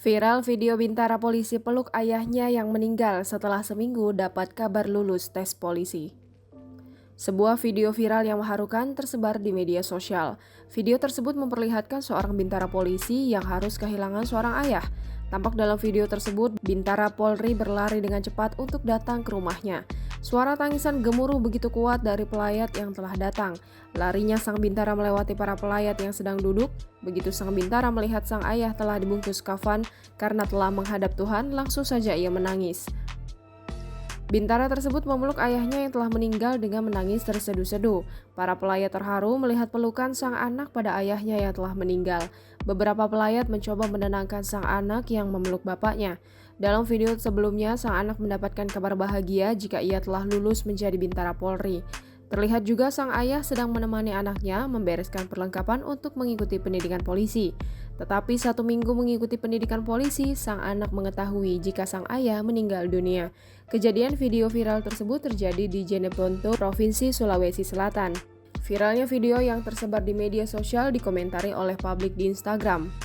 Viral video Bintara polisi peluk ayahnya yang meninggal setelah seminggu dapat kabar lulus tes polisi. Sebuah video viral yang mengharukan tersebar di media sosial. Video tersebut memperlihatkan seorang bintara polisi yang harus kehilangan seorang ayah. Tampak dalam video tersebut, bintara Polri berlari dengan cepat untuk datang ke rumahnya. Suara tangisan gemuruh begitu kuat dari pelayat yang telah datang. Larinya sang bintara melewati para pelayat yang sedang duduk. Begitu sang bintara melihat sang ayah telah dibungkus kafan karena telah menghadap Tuhan, langsung saja ia menangis. Bintara tersebut memeluk ayahnya yang telah meninggal dengan menangis terseduh-seduh. Para pelayat terharu melihat pelukan sang anak pada ayahnya yang telah meninggal. Beberapa pelayat mencoba menenangkan sang anak yang memeluk bapaknya. Dalam video sebelumnya, sang anak mendapatkan kabar bahagia jika ia telah lulus menjadi bintara Polri. Terlihat juga sang ayah sedang menemani anaknya membereskan perlengkapan untuk mengikuti pendidikan polisi. Tetapi 1 minggu mengikuti pendidikan polisi, sang anak mengetahui jika sang ayah meninggal dunia. Kejadian video viral tersebut terjadi di Jeneponto, Provinsi Sulawesi Selatan. Viralnya video yang tersebar di media sosial dikomentari oleh publik di Instagram.